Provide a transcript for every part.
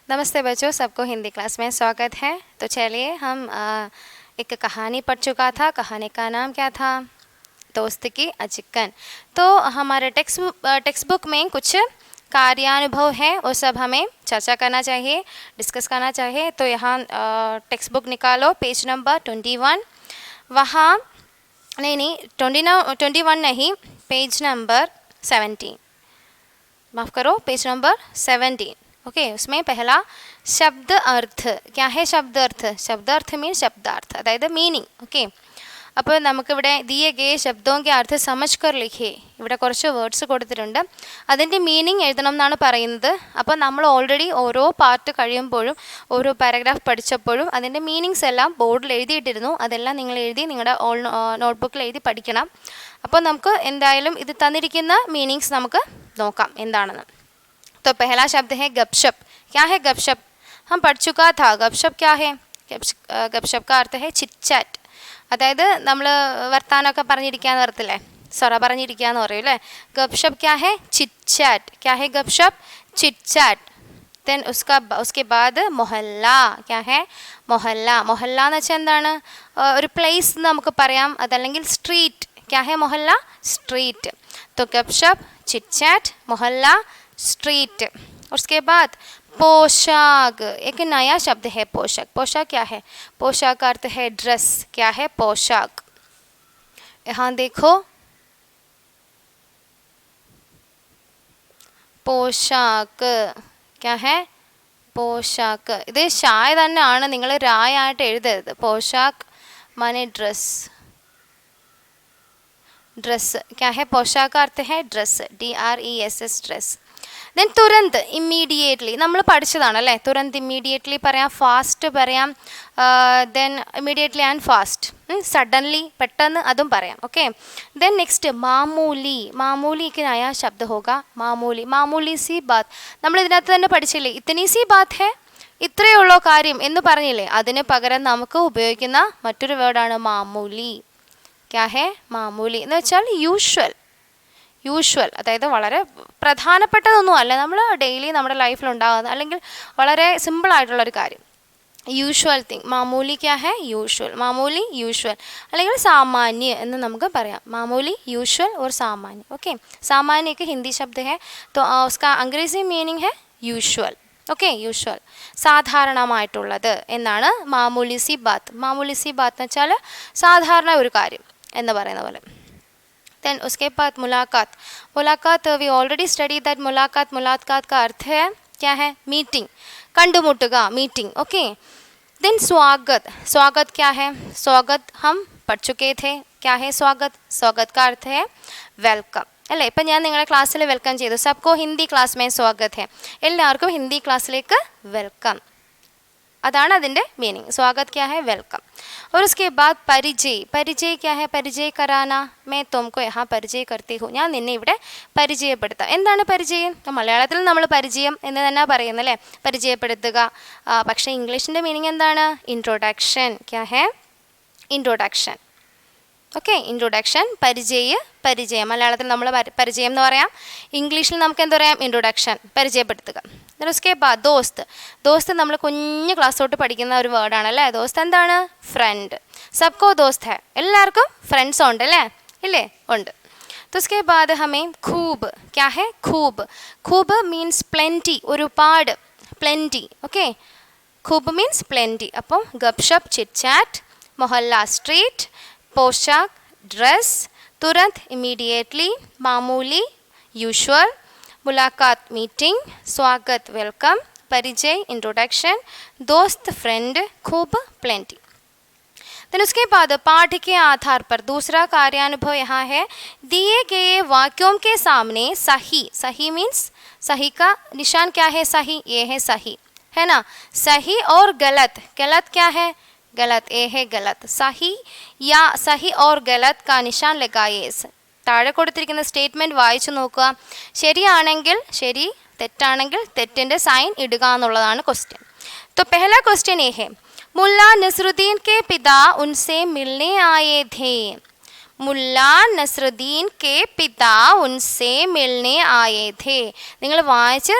नमस्ते बच्चों, सबको हिंदी क्लास में स्वागत है। तो चलिए हम एक कहानी पढ़ चुका था। कहानी का नाम क्या था? दोस्त की अचिकन। तो हमारे टेक्स्ट बुक में कुछ कार्यानुभव है, वो सब हमें चर्चा करना चाहिए, डिस्कस करना चाहिए। तो यहाँ टेक्स्ट बुक निकालो, पेज नंबर 21। वहाँ नहीं 21 नहीं, पेज नंबर 17, माफ़ करो, पेज नंबर 17। ओके, उसमें पहला शब्द अर्थ क्या है? शब्द अर्थ मीन शब्दार्थ, अതായത് മീനിങ്. ഓക്കെ, അപ്പോൾ നമുക്കിവിടെ ദിയ ഗേ ശബ്ദവും കെ അർത്ഥം സമജ് കർ ലിഖേ. ഇവിടെ കുറച്ച് വേർഡ്സ് കൊടുത്തിട്ടുണ്ട്, അതിൻ്റെ മീനിങ് എഴുതണം എന്നാണ് പറയുന്നത്. അപ്പോൾ നമ്മൾ ഓൾറെഡി ഓരോ പാർട്ട് കഴിയുമ്പോഴും ഓരോ പാരഗ്രാഫ് പഠിച്ചപ്പോഴും അതിൻ്റെ മീനിങ്സ് എല്ലാം ബോർഡിൽ എഴുതിയിട്ടിരുന്നു. അതെല്ലാം നിങ്ങൾ എഴുതി നിങ്ങളുടെ നോട്ട്ബുക്കിൽ എഴുതി പഠിക്കണം. അപ്പോൾ നമുക്ക് എന്തായാലും ഇത് തന്നിരിക്കുന്ന മീനിങ്സ് നമുക്ക് നോക്കാം എന്താണെന്ന്. तो पहला शब्द है गपशप. क्या है गपशप? हम पढ़ चुका था. गपशप क्या है? गपशप का अर्थ है ചിറ്റ്ചാറ്റ്. അതായത് നമ്മൾ വർത്താനമൊക്കെ പറഞ്ഞിരിക്കാന്ന് പറയത്തില്ലേ, സൊറ പറഞ്ഞിരിക്കാന്ന് പറയും അല്ലേ. ഗപशप क्या है? ചിറ്റ്ചാറ്റ്. क्या है गपशप? ചിറ്റ്ചാറ്റ്. देन उसके बाद മൊഹല്ല. क्या है? മൊഹല്ല. മൊഹല്ല എന്ന് വെച്ചാൽ എന്താണ്? ഒരു പ്ലേസ് നമുക്ക് പറയാം, അതല്ലെങ്കിൽ സ്ട്രീറ്റ്. क्या है? മൊഹല്ല, സ്ട്രീറ്റ്. तो गपशप, चिटचैट, मोहल्ला, स्ट्रीट. उसके बाद पोशाक. एक नया शब्द है पोशाक. पोशाक क्या है? पोशाक का अर्थ है ड्रेस. क्या है? पोशाक. यहाँ देखो, പോഷാക്ക്. क्या है? പോഷാക്ക്. ഇത് ഷായ തന്നെയാണ്, നിങ്ങൾ രായായിട്ട് എഴുതരുത്. പോഷാക്ക് माने ड्रेस. ड्रेस. क्या है? पोशाक का अर्थ है ड्रेस. DRESS dress. ദെൻ തുരന്ത്, ഇമ്മീഡിയറ്റ്ലി. നമ്മൾ പഠിച്ചതാണല്ലേ. തുരന്ത് ഇമ്മീഡിയറ്റ്ലി പറയാം, ഫാസ്റ്റ് പറയാം. Then immediately and fast, suddenly, പെട്ടെന്ന്, അതും പറയാം. ഓക്കെ. ദെൻ നെക്സ്റ്റ് മാമൂലി. മാമൂലിക്ക് നയാ ശബ്ദ ഹോഗ മാമൂലി. മാമൂലി സി ബാത്ത്. നമ്മൾ ഇതിനകത്ത് തന്നെ പഠിച്ചില്ലേ, ഇത്തനി സി ബാത്ത് ഹേ, ഇത്രയേ ഉള്ളോ കാര്യം എന്ന് പറഞ്ഞില്ലേ. അതിന് പകരം നമുക്ക് ഉപയോഗിക്കുന്ന മറ്റൊരു വേർഡാണ് മാമൂലി. क्या है? മാമൂലി എന്ന് വെച്ചാൽ യൂഷ്വൽ, അതായത് വളരെ പ്രധാനപ്പെട്ടതൊന്നും അല്ല, നമ്മൾ ഡെയിലി നമ്മുടെ ലൈഫിൽ ഉണ്ടാകുന്ന അല്ലെങ്കിൽ വളരെ സിമ്പിളായിട്ടുള്ളൊരു കാര്യം. Usual thing. മാമൂലി क्या है? യൂഷ്വൽ. മാമൂലി, യൂഷ്വൽ, അല്ലെങ്കിൽ സാമാന്യ എന്ന് നമുക്ക് പറയാം. മാമൂലി, യൂഷ്വൽ और സാമാന്യ. ഓക്കെ. സാമാന്യ एक हिंदी शब्द है, तो उसका अंग्रेजी मीनिंग है യൂഷ്വൽ. ഓക്കെ, യൂഷ്വൽ, സാധാരണമായിട്ടുള്ളത് എന്നാണ് മാമൂലി സി ബാത്ത്. മാമൂലി സി ബാത്ത് എന്ന് വെച്ചാൽ സാധാരണ ഒരു കാര്യം എന്ന് പറയുന്ന പോലെ. देन उसके बाद मुलाकात. मुलाकात वी ऑलरेडी स्टडी दैट. मुलाकात का अर्थ है क्या है? मीटिंग, कंडुमुट्टुക, मीटिंग. ओके. देन स्वागत. स्वागत क्या है? स्वागत हम पढ़ चुके थे. क्या है स्वागत? स्वागत का अर्थ है वेलकम അല്ലേ. ഇപ്പം ഞാൻ നിങ്ങളെ ക്ലാസ്സിൽ വെൽക്കം ചെയ്തു. സബ്കോ ഹിന്ദി ക്ലാസ് മേ സ്വാഗത് ഹെ. എല്ലാവർക്കും ഹിന്ദി ക്ലാസ്സിലേക്ക് വെൽക്കം. അതാണ് അതിൻ്റെ മീനിങ്. സ്വാഗത് क्या है? വെൽക്കം. और उसके बाद പരിചയ്. പരിചയ് क्या है? പരിചയ് कराना. मैं तुमको यहाँ പരിചയ് करती हूँ. ഞാൻ നിന്നെ ഇവിടെ പരിചയപ്പെടുത്താം. എന്താണ് പരിചയം? മലയാളത്തിൽ നമ്മൾ പരിചയം എന്ന് തന്നെ പറയുന്നത് അല്ലേ, പരിചയപ്പെടുത്തുക. പക്ഷേ ഇംഗ്ലീഷിൻ്റെ മീനിങ് എന്താണ്? ഇൻട്രൊഡക്ഷൻ. क्या है? ഇൻട്രൊഡക്ഷൻ. Okay, introduction. പരിചയം. മലയാളത്തിൽ നമ്മൾ പരിചയം എന്ന് പറയാം, ഇംഗ്ലീഷിൽ നമുക്ക് എന്താ പറയാം? ഇൻട്രൊഡക്ഷൻ, പരിചയപ്പെടുത്തുക. उसके बाद दोस्त. दोस्त നമ്മൾ കുഞ്ഞു ക്ലാസ് തൊട്ട് പഠിക്കുന്ന ഒരു വേർഡാണ് അല്ലേ. ദോസ്ത് എന്താണ്? ഫ്രണ്ട്. സബ്കോ ദോസ്ത് ഹെ. എല്ലാവർക്കും ഫ്രണ്ട്സ് ഉണ്ട് അല്ലേ, ഇല്ലേ? ഉണ്ട്. तो उसके बाद हमें खूब. क्या है? खूब. खूब मीन्स പ്ലെൻറ്റി, ഒരുപാട്, പ്ലെൻറ്റി. ഓക്കെ, खूब मीन्स പ്ലെൻറ്റി. അപ്പോൾ ഗപ്ഷപ്പ്, chit-chat, Mohalla, street, പോഷാക്ക്, dress, Turant, immediately, മാമൂലി, usual, मुलाकात, मीटिंग, स्वागत, वेलकम, परिचय, इंट्रोडक्शन, दोस्त, फ्रेंड, खूब, प्लेंटी. देन उसके बाद पाठ के आधार पर दूसरा कार्यानुभव यहाँ है. दिए गए वाक्यों के सामने सही. सही मीन्स सही का निशान क्या है? सही, ये है सही, है ना. सही और गलत. गलत क्या है? गलत, ये है गलत. सही या सही और गलत का निशान लगाइए. താഴെ കൊടുത്തിരിക്കുന്ന സ്റ്റേറ്റ്മെൻറ്റ് വായിച്ചു നോക്കുക. ശരിയാണെങ്കിൽ ശരി, തെറ്റാണെങ്കിൽ തെറ്റിൻ്റെ സൈൻ ഇടുക എന്നുള്ളതാണ് ക്വസ്റ്റ്യൻ. तो पहला क्वेश्चन ये है, मुल्ला नसरुद्दीन के पिता उनसे मिलने आए थे. മുല്ല നസ്രുദ്ദീൻ കെ പിതാ ഉൻസെ മിൽനെ ആയേ ഥേ. നിങ്ങൾ വായിച്ച്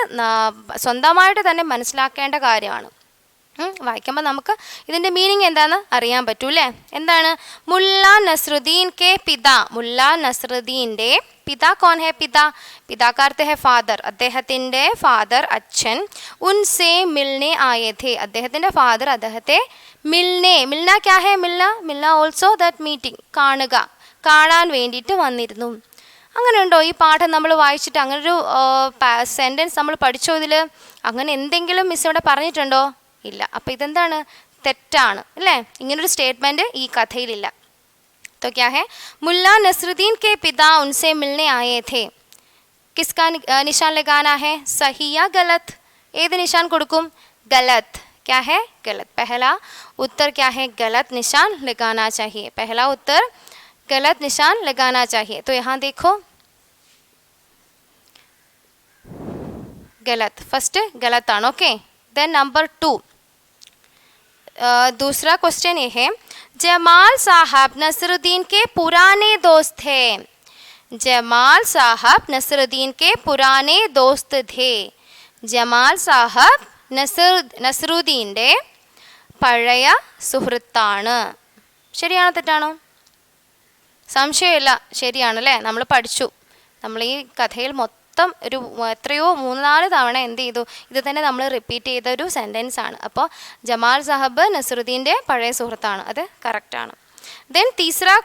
സ്വന്തമായിട്ട് തന്നെ മനസ്സിലാക്കേണ്ട കാര്യമാണ്. വായിക്കുമ്പോൾ നമുക്ക് ഇതിൻ്റെ മീനിങ് എന്താണെന്ന് അറിയാൻ പറ്റൂ അല്ലേ. എന്താണ്? മുല്ല നസ്രുദ്ദീൻ കെ പിതാ. മുല്ല നസ്രുദ്ദീൻ്റെ പിതാ കോൺ ഹെ? പിതാ. പിതാക്കാർത്തെ ഹെ ഫാദർ. അദ്ദേഹത്തിൻ്റെ ഫാദർ അച്ഛൻ. ഉൻസെ മിൽനെ ആയേ ഥേ. അദ്ദേഹത്തിൻ്റെ ഫാദർ അദ്ദേഹത്തെ മിൽനെ. മിൽന ക്യാ ഹെ? Milna. Milna also that meeting. കാണുക, കാണാൻ വേണ്ടിയിട്ട് വന്നിരുന്നു. അങ്ങനെ ഉണ്ടോ ഈ പാഠം നമ്മൾ വായിച്ചിട്ട്? അങ്ങനൊരു സെൻറ്റൻസ് നമ്മൾ പഠിച്ചോ ഇതിൽ? അങ്ങനെ എന്തെങ്കിലും മിസ് ഇവിടെ പറഞ്ഞിട്ടുണ്ടോ? ഇല്ല. അപ്പോൾ ഇതെന്താണ്? തെറ്റാണ് അല്ലേ. ഇങ്ങനൊരു സ്റ്റേറ്റ്മെൻറ്റ് ഈ കഥയിലില്ല. तो क्या है? मुल्ला नसरुद्दीन के पिता उनसे मिलने आए थे. किसका निशान लगाना है? सही या गलत? ഏത് നിശാൻ കൊടുക്കും? गलत. क्या है? गलत. पहला उत्तर क्या है? गलत निशान लगाना चाहिए. पहला उत्तर गलत निशान लगाना चाहिए. तो यहाँ देखो गलत. फर्स्ट गलत ആണ്. ओके. देन नंबर 2 दूसरा क्वेश्चन ये है, जमाल साहब नसरुद्दीन के पुराने दोस्त थे. जमाल साहब नसरुद्दीन के पुराने दोस्त थे. ജമാൽ സാഹബ് നസറുദ്ദീൻ്റെ പഴയ സുഹൃത്താണ്. ശരിയാണോ തെറ്റാണോ? സംശയമില്ല, ശരിയാണല്ലേ. നമ്മൾ പഠിച്ചു. നമ്മൾ ഈ കഥയിൽ മൊത്തം ഒരു എത്രയോ 3-4 തവണ എന്ത് ചെയ്തു? ഇത് തന്നെ നമ്മൾ റിപ്പീറ്റ് ചെയ്ത ഒരു സെൻറ്റൻസ് ആണ്. അപ്പോൾ ജമാൽ സാഹബ് നസറുദ്ദീൻ്റെ പഴയ സുഹൃത്താണ്. അത് കറക്റ്റാണ്. देन तीसरा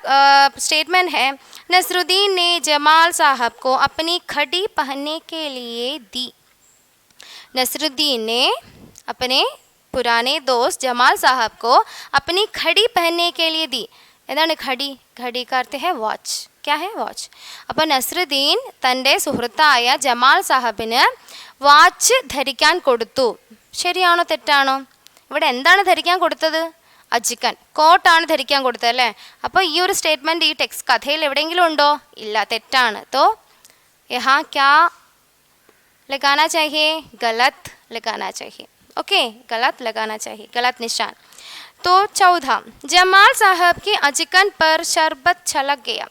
स्टेटमेंट है, नसरुद्दीन ने जमाल साहब को अपनी घड़ी पहनने के लिए दी. नसरुद्दीन ने अपने पुराने दोस्त जमाल साहब को अपनी घड़ी पहनने के लिए दी. എന്താണ് ഘടി? ഘടി का अर्थ है വാച്ച്. क्या है? വാച്ച്. അപ്പോൾ നസ്രുദ്ദീൻ തൻ്റെ സുഹൃത്തായ ജമാൽ സാഹബിന് വാച്ച് ധരിക്കാൻ കൊടുത്തു. ശരിയാണോ തെറ്റാണോ? ഇവിടെ എന്താണ് ധരിക്കാൻ കൊടുത്തത്? അജിക്കൻ, കോട്ടാണ് ധരിക്കാൻ കൊടുത്തത് അല്ലേ. അപ്പോൾ ഈ ഒരു സ്റ്റേറ്റ്മെൻറ്റ് ഈ ടെക്സ്റ്റ് കഥയിൽ എവിടെയെങ്കിലും ഉണ്ടോ? ഇല്ല, തെറ്റാണ്. तो यहाँ क्या लगाना चाहिए? गलत लगाना चाहिए. ओके, गलत लगाना चाहिए, गलत निशान. तो चौथा, जमाल साहब की अजिकन पर शरबत छलक गया.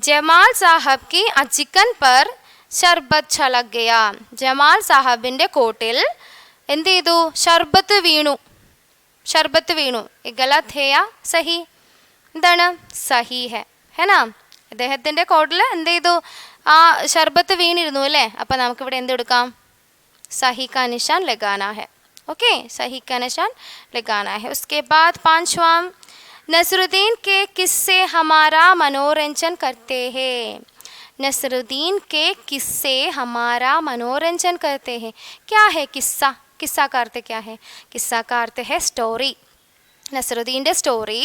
जमाल साहब की अजिकन पर शरबत छलक गया. जमाൽ സാഹബിൻ്റെ കോട്ടിൽ എന്ത് ചെയ്തു? ഷർബത്ത് വീണു. ഷർബത്ത് വീണു. ഗലത് ഹേ യാ സഹി? എന്താണ്? സഹി ഹെ. ഹേനാ? അദ്ദേഹത്തിൻ്റെ കോട്ടിൽ എന്ത് ചെയ്തു? ആ ഷർബത്ത് വീണിരുന്നു അല്ലേ. അപ്പോൾ നമുക്കിവിടെ എന്തെടുക്കാം? सही का निशान लगाना है. ओके, सही का निशान लगाना है. उसके बाद 5वां, नसरुद्दीन के किस्से हमारा मनोरंजन करते हैं. नसरुद्दीन के किस्से हमारा मनोरंजन करते हैं. क्या है किस्सा? किस्सा का अर्थ क्या है? किस्सा का अर्थ है स्टोरी. നസറുദ്ദീൻ്റെ സ്റ്റോറി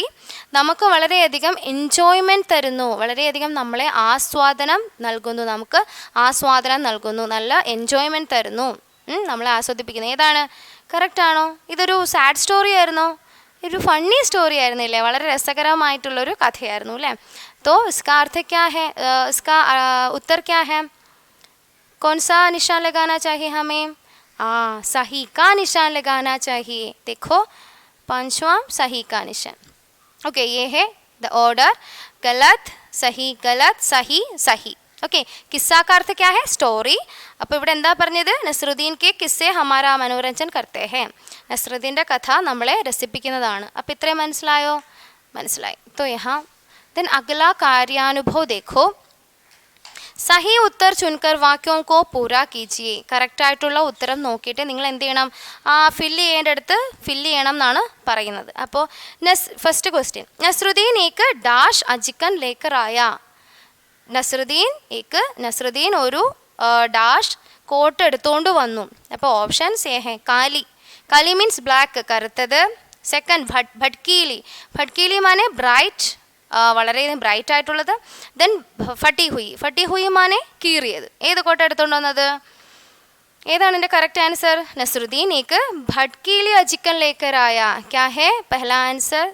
നമുക്ക് വളരെയധികം എൻജോയ്മെൻറ്റ് തരുന്നു, വളരെയധികം നമ്മളെ ആസ്വാദനം നൽകുന്നു, നമുക്ക് ആസ്വാദനം നൽകുന്നു, നല്ല എൻജോയ്മെൻറ്റ് തരുന്നു, നമ്മളെ ആസ്വദിപ്പിക്കുന്നു. ഏതാണ്? കറക്റ്റാണോ? ഇതൊരു സാഡ് സ്റ്റോറി ആയിരുന്നോ? ഒരു ഫണ്ണി സ്റ്റോറി ആയിരുന്നില്ലേ? വളരെ രസകരമായിട്ടുള്ളൊരു കഥയായിരുന്നു അല്ലേ. तो इसका अर्थ क्या है? इसका उत्तर क्या है? कौन सा निशान लगाना चाहिए हमें? सही का निशान लगाना चाहिए. देखो 5वां सही का निशान. ओके, ये है द ऑर्डर. गलत, सही, गलत, सही, सही. ओके, किस्सा का अर्थ क्या है? സ്റ്റോറി. അപ്പോൾ ഇവിടെ എന്താ പറഞ്ഞത്? നസ്രുദ്ദീൻ കെ കിസ്സെ ഹമാരാ മനോരഞ്ജൻ കർത്തേ ഹേ. നസ്രുദ്ദീൻ്റെ കഥ നമ്മളെ രസിപ്പിക്കുന്നതാണ്. അപ്പോൾ ഇത്രയും മനസ്സിലായോ? മനസ്സിലായി. तो यहाँ देन अगला कार्यानुभव देखो. സഹി ഉത്തർ ചുൻകർ വാക്യോं को पूरा कीजिए. കറക്റ്റായിട്ടുള്ള ഉത്തരം നോക്കിയിട്ട് നിങ്ങൾ എന്ത് ചെയ്യണം? ഫില്ല് ചെയ്യേണ്ടടുത്ത് ഫില്ല് ചെയ്യണം എന്നാണ് പറയുന്നത്. അപ്പോൾ ഫസ്റ്റ് ക്വസ്റ്റ്യൻ, നസ്രുദ്ദീൻ ഏക്ക് ഡാഷ് അജിക്കൻ ലേക്കർ ആയ. നസ്രുദ്ദീൻ ഒരു ഡാഷ് കോട്ട് എടുത്തുകൊണ്ട് വന്നു. അപ്പോൾ ഓപ്ഷൻസ് ഏഹേ കാലി. കാലി മീൻസ് ബ്ലാക്ക്, കറുത്തത്. സെക്കൻഡ് ഭട്കീലി. ഭട്കീലി മാനെ ബ്രൈറ്റ്, വളരെ ബ്രൈറ്റ് ആയിട്ടുള്ളത്. ദെൻ ഫട്ടി ഹുയി. ഫട്ടി ഹുയി മാനെ കീറിയത്. ഏത് കോട്ട എടുത്തുകൊണ്ട് വന്നത്? ഏതാണ് എൻ്റെ കറക്റ്റ് ആൻസർ? നസ്രുദ്ദീൻ ഏക്ക് ഭട്കീലി അജിക്കൻ ലേക്കർ ആയ. ക്യാ ഹേ പഹല ആൻസർ?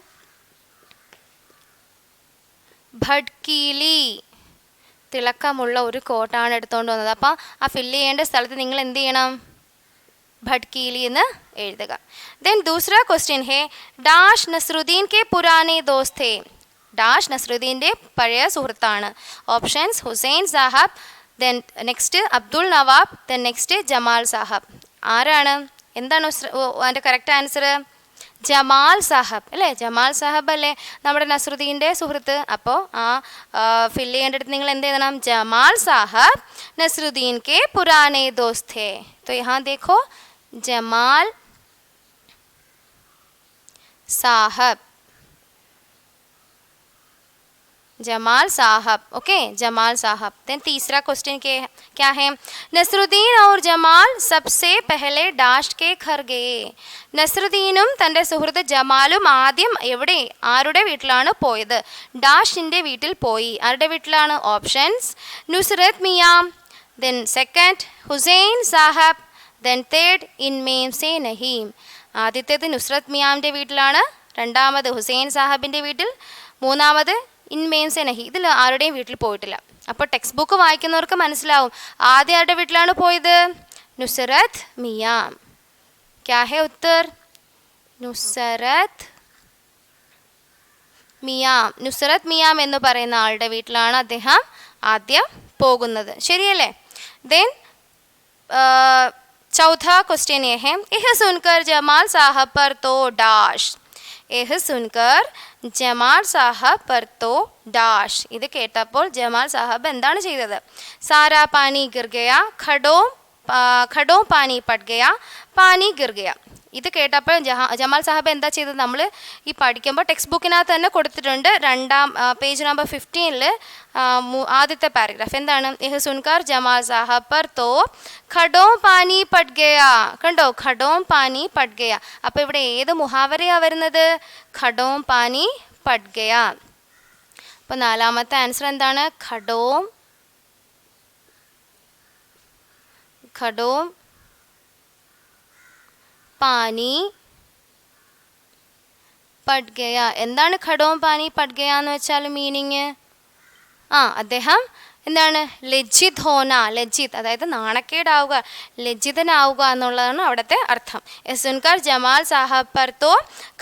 ഭട്കീലി, തിളക്കമുള്ള ഒരു കോട്ടാണ് എടുത്തുകൊണ്ട് വന്നത്. അപ്പോൾ ആ ഫില്ല് ചെയ്യേണ്ട സ്ഥലത്ത് നിങ്ങൾ എന്ത് ചെയ്യണം? ഭട്കീലി എന്ന് എഴുതുക. ദെൻ ദൂസरा क्वेश्चन है, ഡാഷ് നസ്രുദ്ദീൻ കെ പുരാനെ ദോസ്ത് थे. ഡാഷ് നസ്രുദ്ദീൻ്റെ പഴയ സുഹൃത്താണ്. Options Hussain Sahab, then next Abdul Nawab, then next Jamal Sahab. ആരാണ്? എന്താണ് അതിൻ്റെ കറക്റ്റ് ആൻസർ? ജമാൽ സാഹബ് അല്ലേ? ജമാൽ സാഹബ് അല്ലേ നമ്മുടെ നസ്രുദ്ദീൻ്റെ സുഹൃത്ത്? അപ്പോൾ ആ ഫില്ല് ചെയ്യേണ്ടടുത്ത് നിങ്ങൾ എന്ത് എഴുതണം? ജമാൽ സാഹബ് നസ്രുദ്ദീൻ के पुराने दोस्त थे. तो यहाँ देखो जमाल साहब, जमाल साहब. ओके, जमाल साहब. देन तीसरा क्वेश्चन क्या है? നസ്രുദ്ദീൻ और ജമാൽ सबसे पहले ഡാഷ് के घर गए. നസ്രുദ്ദീനും തൻ്റെ സുഹൃത്ത് ജമാലും ആദ്യം എവിടെ, ആരുടെ വീട്ടിലാണ് പോയത്? ഡാഷിൻ്റെ വീട്ടിൽ പോയി. ആരുടെ വീട്ടിലാണ്? Options Nusrat Miya, then second Hussain Sahab, then third ഇൻമേം സെ നഹീം. ആദ്യത്തേത് നുസ്രത് മിയാമിൻ്റെ വീട്ടിലാണ്, രണ്ടാമത് ഹുസൈൻ സാഹബിൻ്റെ വീട്ടിൽ, മൂന്നാമത് ഇൻമേം സെ നഹി. ഇതിൽ ആരുടെയും വീട്ടിൽ പോയിട്ടില്ല. അപ്പോൾ ടെക്സ്റ്റ് ബുക്ക് വായിക്കുന്നവർക്ക് മനസ്സിലാവും ആദ്യം ആരുടെ വീട്ടിലാണ് പോയത്? നുസ്രത് മിയാം. ക്യാ ഹെ ഉത്തർ? നുസ്രത് മിയാം. നുസ്രത് മിയാം എന്ന് പറയുന്ന ആളുടെ വീട്ടിലാണ് അദ്ദേഹം ആദ്യം പോകുന്നത്. ശരിയല്ലേ? देन चौथा क्वेश्चन ये है, यह सुनकर जमाल साहब पर तो डैश. यह सुनकर ജമാൽ സാഹബ് पर तो डैश. ഇത് കേട്ടപ്പോൾ ജമാൽ സാഹബ് എന്താണ് ചെയ്തത്? സാരാ പാനി ഗിർ ഗയാ, ഖഡോ പാനി പട് ഗയാ, പാനി ഗിർ ഗയാ. ഇത് കേട്ടപ്പോൾ ജമാൽ സാഹബ് എന്താ ചെയ്തത്? നമ്മൾ ഈ പഠിക്കുമ്പോൾ ടെക്സ്റ്റ് ബുക്കിനകത്ത് തന്നെ കൊടുത്തിട്ടുണ്ട്. പേജ് നമ്പർ 15 ആദ്യത്തെ പാരഗ്രാഫ് എന്താണ്? യഹ് സുൻകർ ജമാൽ സാഹബ് പർ തോ ഖഡോ പാനി പട് ഗയാ. കണ്ടോ? ഖഡോ പാനി പട് ഗയാ. അപ്പോൾ ഇവിടെ ഏത് മുഹാവരയാണ് വരുന്നത്? ഖഡോ പാനി പട് ഗയാ. അപ്പോൾ നാലാമത്തെ ആൻസർ എന്താണ്? ഖഡോ പാനി പട് ഗയ. എന്താണ് ഖഡോ പാനി പട് ഗയ എന്ന് വെച്ചാൽ മീനിങ്? അദ്ദേഹം എന്താണ്? ലജ്ജിത് ഹോന, ലജ്ജിത് അതായത് നാണക്കേടാവുക, ലജ്ജിതനാവുക എന്നുള്ളതാണ് അവിടുത്തെ അർത്ഥം. സുൻകർ ജമാൽ സാഹബ് പർ തോ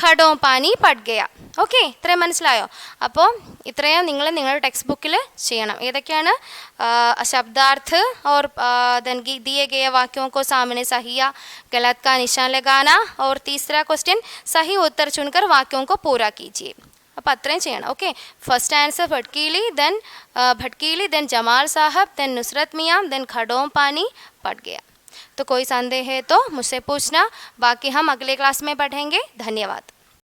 ഖഡോ പാനി പട് ഗയ. ഓക്കെ, ഇത്രയും മനസ്സിലായോ? അപ്പോൾ ഇത്രയും നിങ്ങൾ നിങ്ങളുടെ ടെക്സ്റ്റ് ബുക്കിൽ ചെയ്യണം. ഏതൊക്കെയാണ്? शब्दार्थ और दिए गए वाक्यों को सामने सही या गलत का निशान लगाना, और तीसरा क्वेश्चन सही उत्तर चुनकर वाक्यों को पूरा कीजिए. അപ്പോൾ അത്രയും ചെയ്യണം. ഓക്കെ, ഫസ്റ്റ് ആൻസർ भटकीली, देन जमाल साहब, देन नुसरत मियाँ, देन खडो पानी पड़ गया. तो कोई संदेह है तो मुझसे पूछना, बाकी हम अगले क्लास में पढ़ेंगे. धन्यवाद.